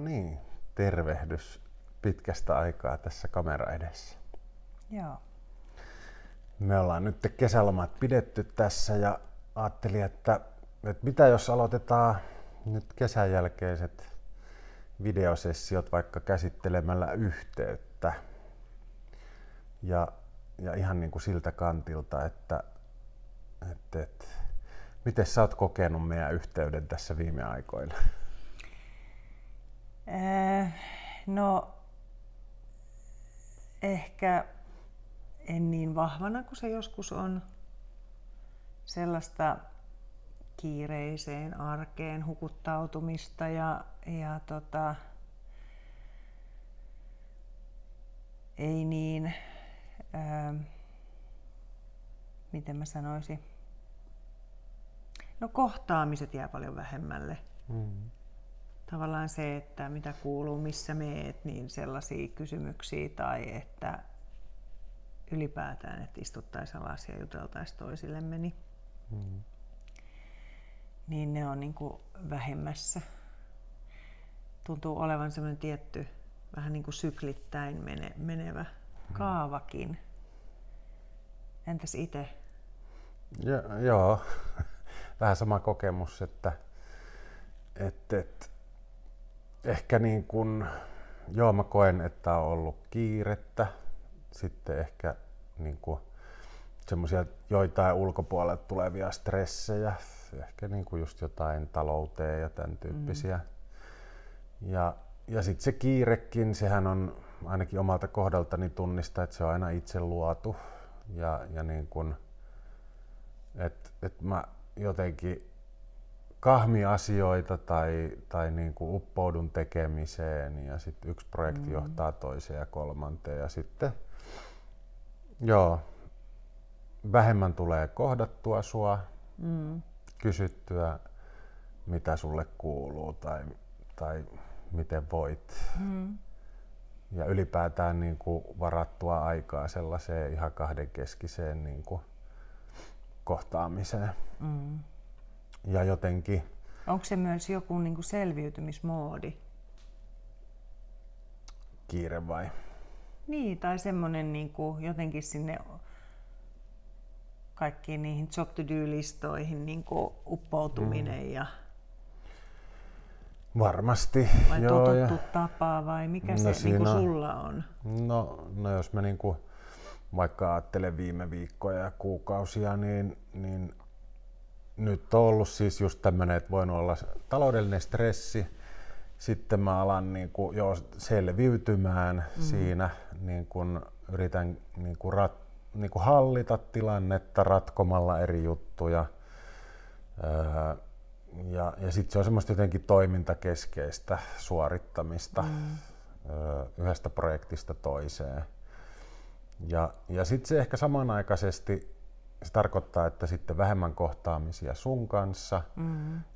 niin, tervehdys pitkästä aikaa tässä kamera edessä. Joo. Me ollaan nyt kesälomat pidetty tässä ja ajattelin, että mitä jos aloitetaan nyt kesän jälkeiset videosessiot vaikka käsittelemällä yhteyttä. Ja ihan niin kuin siltä kantilta, että miten sä oot kokenut meidän yhteyden tässä viime aikoina? No, ehkä en niin vahvana kuin se joskus on. Sellaista kiireiseen arkeen hukuttautumista ja ei niin, miten mä sanoisin, no kohtaamiset jää paljon vähemmälle. Tavallaan se, että mitä kuuluu, missä meet, niin sellaisia kysymyksiä tai että ylipäätään, että istuttaisiin alas ja juteltaisiin toisillemme, niin ne on niin kuin vähemmässä. Tuntuu olevan semmoinen tietty, vähän niin kuin syklittäin menevä kaavakin. Entäs itse? Joo, vähän sama kokemus, että ehkä niin kuin, joo mä koen, että on ollut kiirettä, sitten ehkä niin kuin semmoisia joitain ulkopuolelta tulevia stressejä, ehkä niin kuin just jotain talouteen ja tämän tyyppisiä. Ja sitten se kiirekin, sehän on ainakin omalta kohdaltani tunnista, että se on aina itse luotu ja niin kuin, että mä jotenkin kahmi asioita tai niin kuin uppoudun tekemiseen ja sitten yksi projekti johtaa toiseen ja kolmanteen ja sitten vähemmän tulee kohdattua sua, kysyttyä mitä sulle kuuluu tai miten voit ja ylipäätään niin kuin varattua aikaa sellaiseen ihan kahdenkeskiseen niin kuin kohtaamiseen. Ja jotenkin. Onko se myös joku niin kuin selviytymismoodi? Kiire vai? Niin, tai semmoinen niin kuin jotenkin sinne kaikkiin niihin job to do -listoihin niin kuin uppoutuminen ja varmasti. vai totuttu tapa vai mikä se niin kuin sulla on? No jos mä niin kuin vaikka ajattelen viime viikkoja ja kuukausia, niin nyt on ollut siis just tämmöinen, että voinut olla taloudellinen stressi, sitten mä alan niin kuin selviytymään siinä, niin kuin yritän niin kuin hallita tilannetta ratkomalla eri juttuja ja sitten se on semmoista jotenkin toimintakeskeistä suorittamista yhdestä projektista toiseen. Ja sitten se ehkä samanaikaisesti se tarkoittaa, että sitten vähemmän kohtaamisia sun kanssa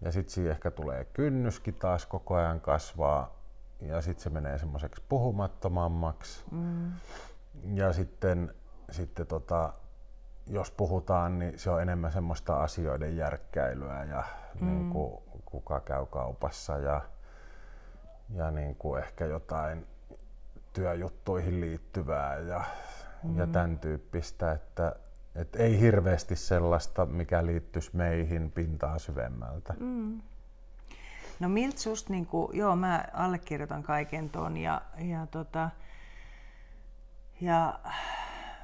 ja sitten siihen ehkä tulee kynnyskin taas koko ajan kasvaa ja sitten se menee semmoiseksi puhumattomammaksi. Ja sitten jos puhutaan, niin se on enemmän semmoista asioiden järkkäilyä ja niin kuin, kuka käy kaupassa ja niin kuin ehkä jotain työjuttuihin liittyvää ja tämän tyyppistä, että ei hirveästi sellaista, mikä liittyisi meihin pintaa syvemmältä. No miltä susta, niin kuin, joo mä allekirjoitan kaiken ton ja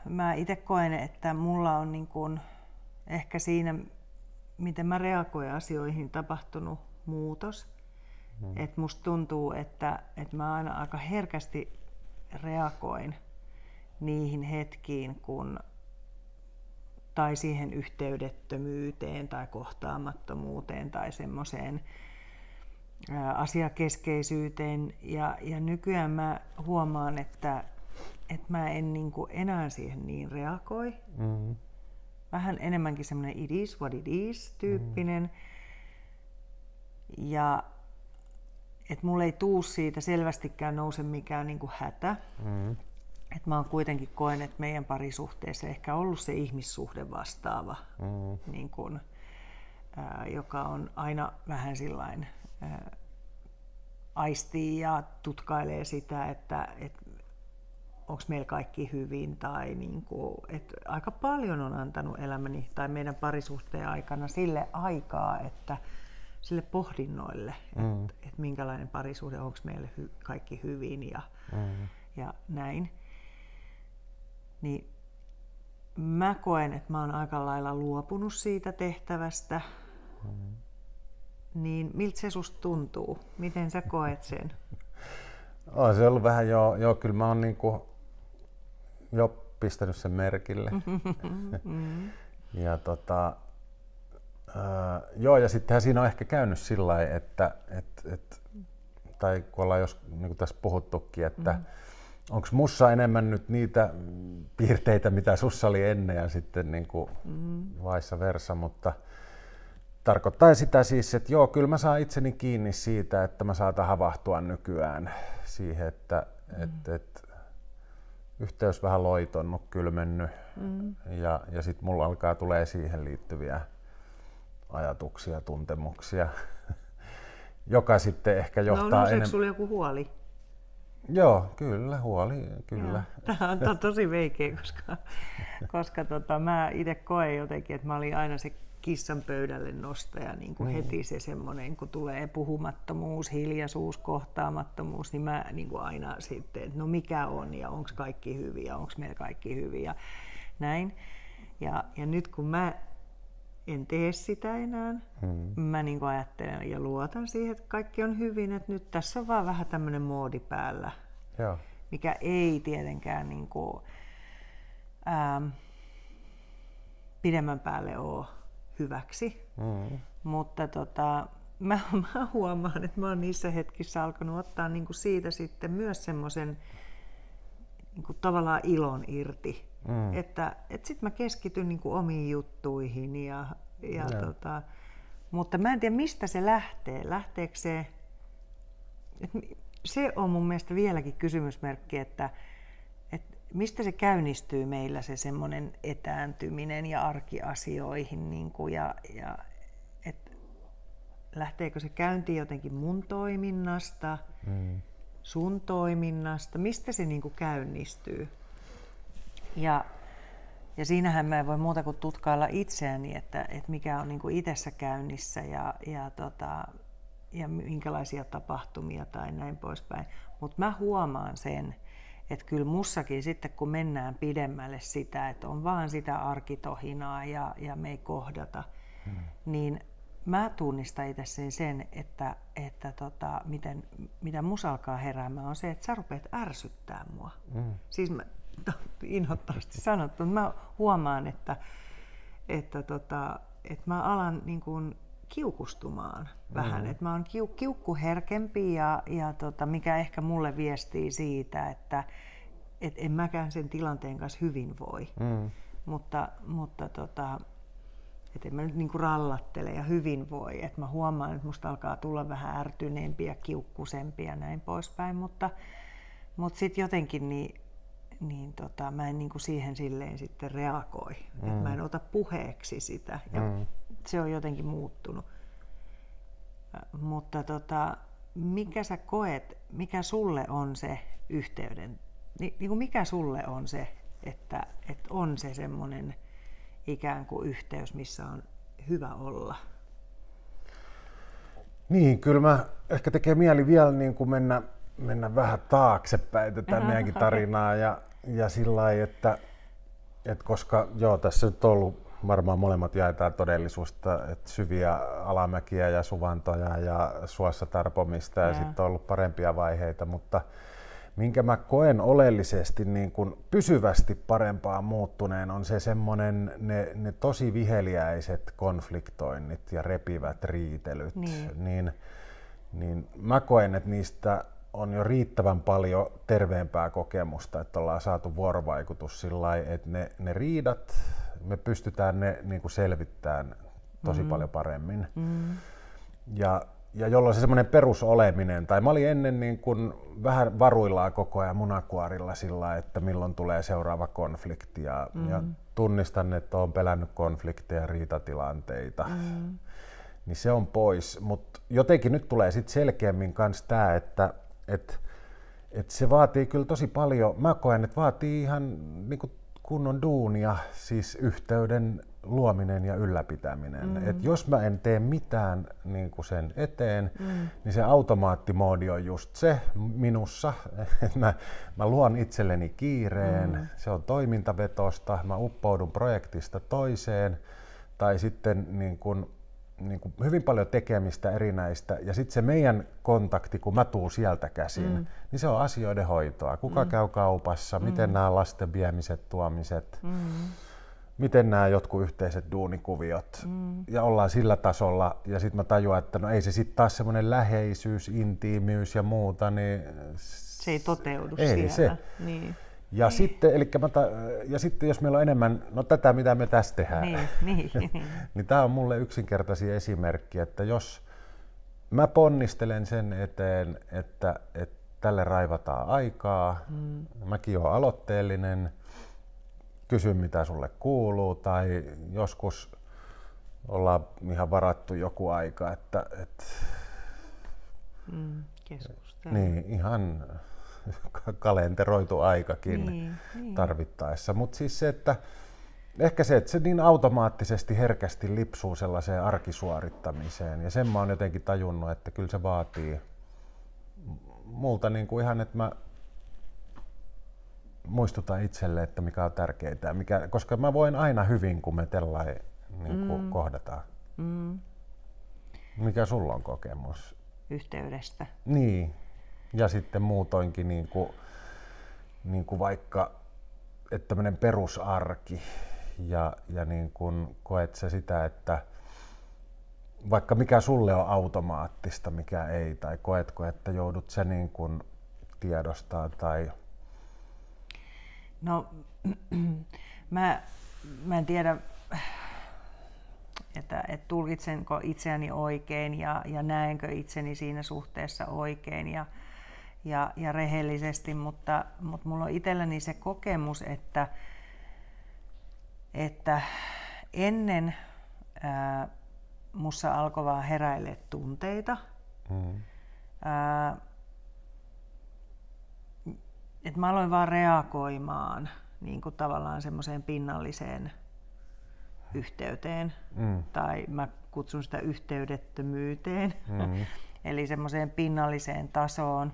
mä itse koen, että mulla on niin kuin ehkä siinä, miten mä reagoin asioihin, tapahtunut muutos. Et musta tuntuu, että mä aina aika herkästi reagoin niihin hetkiin, tai siihen yhteydettömyyteen tai kohtaamattomuuteen tai semmoiseen asiakeskeisyyteen. Ja nykyään mä huomaan, että mä en niin kuin enää siihen niin reagoi. Vähän enemmänkin semmoinen it is what it is -tyyppinen. Ja että mulla ei tuu siitä selvästikään nouse mikään niin kuin hätä. Et mä oon kuitenkin koen, että meidän parisuhteessa ehkä ollut se ihmissuhde vastaava, niin kun, joka on aina vähän sillain aistii ja tutkailee sitä, että onko meillä kaikki hyvin. Tai niin kuin, että aika paljon on antanut elämäni tai meidän parisuhteen aikana sille aikaa, että sille pohdinnoille, että minkälainen parisuhde, onko meille kaikki hyvin ja näin. Niin mä koen, että mä oon aika lailla luopunut siitä tehtävästä. Niin miltä se susta tuntuu? Miten sä koet sen? On se ollut vähän joo, kyllä mä oon niinku jo pistänyt sen merkille. Ja joo, ja sittenhän siinä on ehkä käynyt sillä lailla, että tai kun ollaan niin tässä puhuttukin, että onko mussa enemmän nyt niitä piirteitä, mitä sussa oli ennen ja sitten niin kuin vice versa, mutta tarkoittaa sitä siis, että joo, kyllä mä saan itseni kiinni siitä, että mä saatan havahtua nykyään siihen, että yhteys vähän loitonnut, kylmennyt ja sitten mulla alkaa tulee siihen liittyviä ajatuksia, tuntemuksia, joka sitten ehkä johtaa enemmän. Sulla joku huoli? Joo, kyllä, huoli, kyllä. Tämä on tosi veikeä, koska mä itse koen jotenkin, että mä olin aina se kissan pöydälle nostaja, niin kuin heti se semmoinen, kun tulee puhumattomuus, hiljaisuus, kohtaamattomuus, niin mä niin kuin aina sitten, että no mikä on ja onko kaikki hyvin ja onko meillä kaikki hyvin ja näin. Ja nyt kun mä en tee sitä enää, mä niin kuin ajattelen ja luotan siihen, että kaikki on hyvin, että nyt tässä on vaan vähän tämmöinen moodi päällä, mikä ei tietenkään niin kuin, pidemmän päälle ole hyväksi, mutta mä huomaan, että mä oon niissä hetkissä alkanut ottaa niin kuin siitä sitten myös semmoisen niin kuin tavallaan ilon irti, että sit mä keskityn niin kuin omiin juttuihin mutta mä en tiedä mistä se lähtee. Lähteekö se, se on mun mielestä vieläkin kysymysmerkki, että mistä se käynnistyy meillä se semmoinen etääntyminen ja arkiasioihin niin kuin, ja lähteekö se käyntiin jotenkin mun toiminnasta, sun toiminnasta, mistä se niin kuin käynnistyy. Ja siinähän mä en voi muuta kuin tutkailla itseäni, että mikä on niin kuin itsessä käynnissä ja minkälaisia tapahtumia tai näin poispäin. Mutta mä huomaan sen, että kyllä mussakin sitten kun mennään pidemmälle sitä, että on vaan sitä arkitohinaa ja me ei kohdata, niin mä tunnistan itse sen, että mitä musta alkaa heräämään on se, että sä rupeat ärsyttää mua. Siis mä inhottavasti sanottu, mä huomaan, että mä alan niin kuin kiukustumaan vähän, että mä oon kiukkuherkempi ja mikä ehkä mulle viestii siitä, että en mäkään sen tilanteen kanssa hyvin voi, mutta että en mä nyt niinku rallattele ja hyvin voi, että mä huomaan, että musta alkaa tulla vähän ärtyneempi ja kiukkusempi ja näin poispäin, mutta sitten jotenkin mä en niinku siihen silleen sitten reagoi, että mä en ota puheeksi sitä ja se on jotenkin muuttunut. Mutta mikä sä koet, mikä sulle on se yhteyden, niin mikä sulle on se, että on se semmoinen ikään kuin yhteys, missä on hyvä olla? Niin, kyllä mä ehkä tekee mieli vielä niin kuin mennä vähän taaksepäin tätä meidänkin tarinaa ja sillä lailla, että koska joo, tässä nyt on ollut varmaan molemmat jaetaan todellisuutta, että syviä alamäkiä ja suvantoja ja suossa tarpomista ja sitten on ollut parempia vaiheita, mutta minkä mä koen oleellisesti niin kuin pysyvästi parempaa muuttuneen on se semmoinen ne tosi viheliäiset konfliktoinnit ja repivät riitelyt. Niin mä koen, että niistä on jo riittävän paljon terveempää kokemusta, että ollaan saatu vuorovaikutus sillä lailla, että ne riidat, me pystytään ne niin kuin selvittämään tosi paljon paremmin. Ja jolloin se semmoinen perusoleminen, tai mä olin ennen niin kuin vähän varuillaan koko ajan munakuorilla sillä, että milloin tulee seuraava konflikti ja tunnistan, että olen pelännyt konflikteja ja riitatilanteita. niin se on pois. Mutta jotenkin nyt tulee sitten selkeämmin kans tää, että se vaatii kyllä tosi paljon, mä koen, että vaatii ihan niinku kunnon duunia, siis yhteyden luominen ja ylläpitäminen. Et jos mä en tee mitään niinku sen eteen, niin se automaattimoodi on just se minussa, että mä luon itselleni kiireen, se on toimintavetosta, mä uppoudun projektista toiseen, tai sitten niin kuin hyvin paljon tekemistä erinäistä, ja sitten se meidän kontakti, kun mä tuun sieltä käsin, niin se on asioiden hoitoa. Kuka käy kaupassa, miten nämä lasten viemiset, tuomiset, miten nämä jotkut yhteiset duunikuviot, ja ollaan sillä tasolla, ja sitten mä tajuan, että no ei se sitten taas semmoinen läheisyys, intiimiys ja muuta, niin se ei toteudu ei siellä. Se. Niin. Ja sitten jos meillä on enemmän, no tätä mitä me tässä tehdään, niin tämä on mulle yksinkertaisia esimerkkiä, että jos mä ponnistelen sen eteen, että tälle raivataan aikaa, mäkin olen aloitteellinen, kysyn mitä sulle kuuluu, tai joskus ollaan ihan varattu joku aika, että niin, ihan kalenteroitu aikakin tarvittaessa. Mutta siis se, että ehkä se, että se niin automaattisesti herkästi lipsuu sellaiseen arkisuorittamiseen. Ja sen mä oon jotenkin tajunnut, että kyllä se vaatii multa niin kuin ihan, että mä muistutan itselle, että mikä on tärkeää. Koska mä voin aina hyvin, kun me tällainen niin kohdataan. Mikä sulla on kokemus? Yhteydestä. Niin. Ja sitten muutoinkin niin kuin vaikka että tämmöinen perusarki ja niin kuin koet sä sitä, että vaikka mikä sulle on automaattista, mikä ei, tai koetko, että joudut sä niin kuin tiedostaa tai... No mä en tiedä, että tulkitsenko itseäni oikein ja näenkö itseni siinä suhteessa oikein ja rehellisesti, mutta mulla on itselläni se kokemus, että ennen mussa alkoi vaan heräilee tunteita. Että mä aloin vaan reagoimaan niin kuin tavallaan semmoiseen pinnalliseen yhteyteen, tai mä kutsun sitä yhteydettömyyteen, eli semmoiseen pinnalliseen tasoon.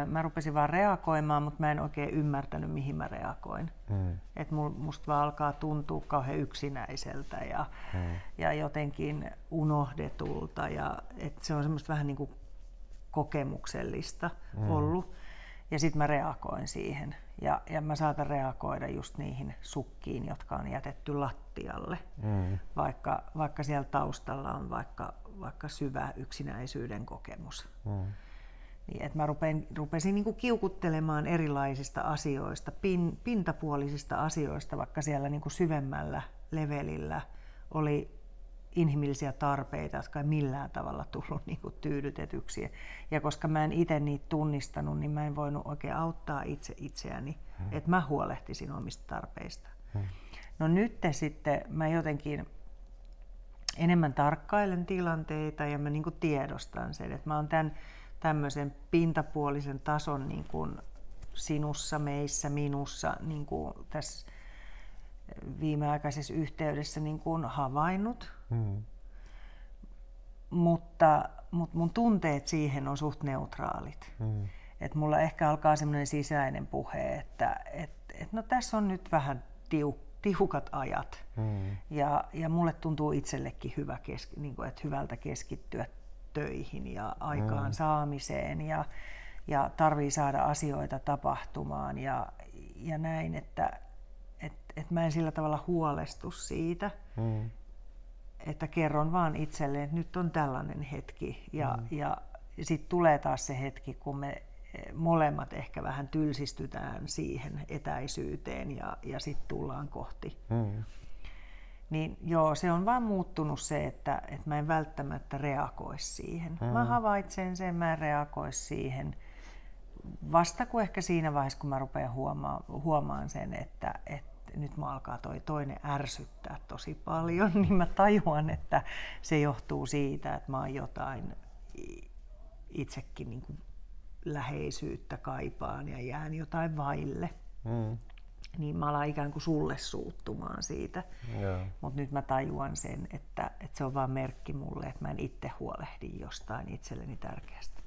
Mä rupesin vaan reagoimaan, mutta mä en oikein ymmärtänyt, mihin mä reagoin. Että musta vaan alkaa tuntua kauhean yksinäiseltä ja jotenkin unohdetulta. Ja että se on semmoista vähän niin kuin kokemuksellista ollut. Ja sitten mä reagoin siihen. Ja mä saatan reagoida just niihin sukkiin, jotka on jätetty lattialle. Vaikka siellä taustalla on vaikka syvä yksinäisyyden kokemus. Niin, että mä rupesin niin kuin kiukuttelemaan erilaisista asioista, pintapuolisista asioista, vaikka siellä niin kuin syvemmällä levelillä oli inhimillisiä tarpeita, jotka ei millään tavalla tullut niin kuin tyydytetyksi. Ja koska mä en itse niitä tunnistanut, niin mä en voinut oikein auttaa itseäni, että mä huolehtisin omista tarpeista. No nyt sitten mä jotenkin enemmän tarkkailen tilanteita ja mä niin kuin tiedostan sen, että mä oon tämmöisen pintapuolisen tason niin kuin sinussa, meissä, minussa niin kuin tässä viimeaikaisessa yhteydessä niin kuin havainnut. Mutta mun tunteet siihen on suht neutraalit. Et mulla ehkä alkaa semmoinen sisäinen puhe, että no tässä on nyt vähän tiukat ajat. Ja mulle tuntuu itsellekin niin kuin, että hyvältä keskittyä töihin ja aikaan saamiseen ja tarvii saada asioita tapahtumaan ja näin, että mä en sillä tavalla huolestu siitä, että kerron vaan itselleen, että nyt on tällainen hetki ja sitten tulee taas se hetki, kun me molemmat ehkä vähän tylsistytään siihen etäisyyteen ja sitten tullaan kohti. Niin joo, se on vaan muuttunut se, että mä en välttämättä reagoisi siihen. Mä havaitsen sen, mä en reagoisi siihen. Vasta kun ehkä siinä vaiheessa, kun mä rupean huomaan sen, että nyt mä alkaa toi toinen ärsyttää tosi paljon, niin mä tajuan, että se johtuu siitä, että mä oon jotain itsekin niin kuin läheisyyttä kaipaan ja jään jotain vaille. Niin mä alan ikään kuin sulle suuttumaan siitä. Mutta nyt mä tajuan sen, että se on vaan merkki mulle, että mä en itse huolehdi jostain itselleni tärkeästä.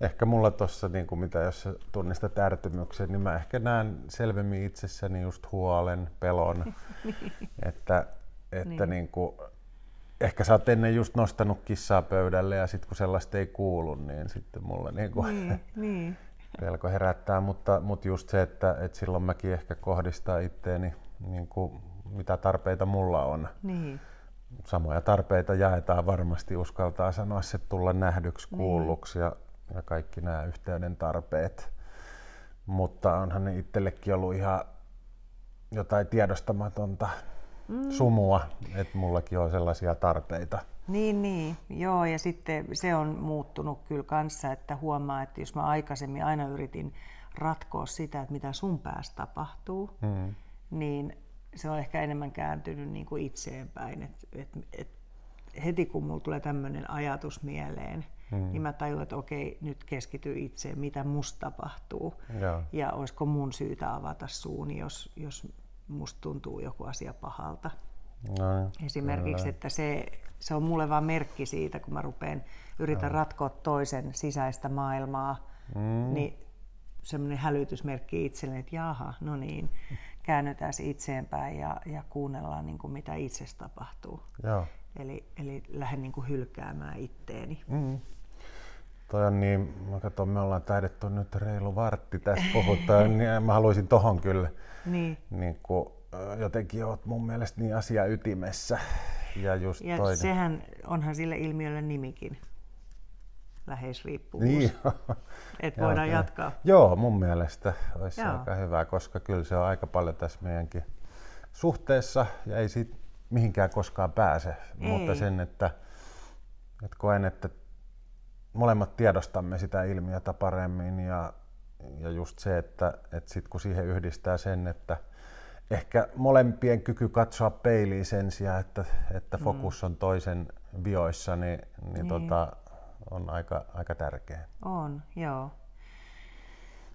Ehkä mulla tuossa, niin mitä jos sä tunnistat ärtymyksen, niin mä ehkä näen selvemmin itsessäni just huolen, pelon. Että niin kuin, ehkä sä oot ennen just nostanut kissaa pöydälle ja sitten kun sellaista ei kuulu, niin sitten mulla niin. Pelko herättää, mutta just se, että silloin mäkin ehkä kohdistaa itteeni, niin kuin, mitä tarpeita mulla on. Niin. Samoja tarpeita jaetaan varmasti, uskaltaa sanoa se, tulla nähdyksi, kuulluksi ja kaikki nämä yhteyden tarpeet. Mutta onhan ne itsellekin ollut ihan jotain tiedostamatonta sumua, että mullakin on sellaisia tarpeita. Niin, joo, ja sitten se on muuttunut kyllä kanssa, että huomaa, että jos mä aikaisemmin aina yritin ratkoa sitä, että mitä sun päässä tapahtuu, niin se on ehkä enemmän kääntynyt niin kuin itseenpäin. Et heti kun mulla tulee tämmöinen ajatus mieleen, niin mä tajun, että okei, nyt keskity itseen, mitä musta tapahtuu. Ja olisiko mun syytä avata suuni, jos musta tuntuu joku asia pahalta. Esimerkiksi, että se on mulle vaan merkki siitä, kun mä yritän ratkoa toisen sisäistä maailmaa, niin semmoinen hälytysmerkki itselleni, että jaha, no niin, käännytään itseenpäin ja kuunnellaan niin kuin mitä itsessä tapahtuu. Eli lähden niin kuin hylkäämään itteeni. Toi on niin, me ollaan taidettu nyt reilu vartti tässä puhutaan, niin mä haluaisin tohon kyllä. Niin kuin, jotenkin oot mun mielestä niin asia ytimessä. Ja sehän onhan sille ilmiölle nimikin, läheisriippuvuus. Niin. Että voidaan jatkaa. Joo, mun mielestä olisi aika hyvä, koska kyllä se on aika paljon tässä meidänkin suhteessa ja ei siitä mihinkään koskaan pääse. Mutta sen, että koen, että molemmat tiedostamme sitä ilmiötä paremmin ja just se, että sit kun siihen yhdistää sen, että ehkä molempien kyky katsoa peiliin sen sijaan, että fokus on toisen vioissa, niin. On aika tärkeä. On, joo.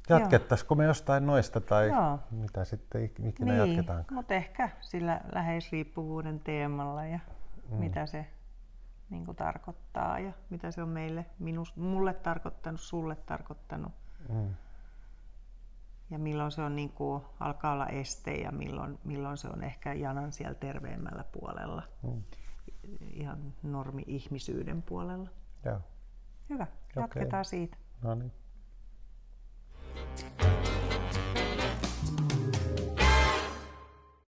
Jatkettaisiko me jostain noista tai mitä sitten ikinä jatketaankaan? Mutta ehkä sillä läheisriippuvuuden teemalla ja mitä se niin kuin tarkoittaa ja mitä se on mulle tarkoittanut, sulle tarkoittanut. Ja milloin se on niin kuin, alkaa olla este ja milloin se on ehkä janan siellä terveemmällä puolella. Ihan normi-ihmisyyden puolella. Joo. Hyvä, jatketaan siitä. No niin.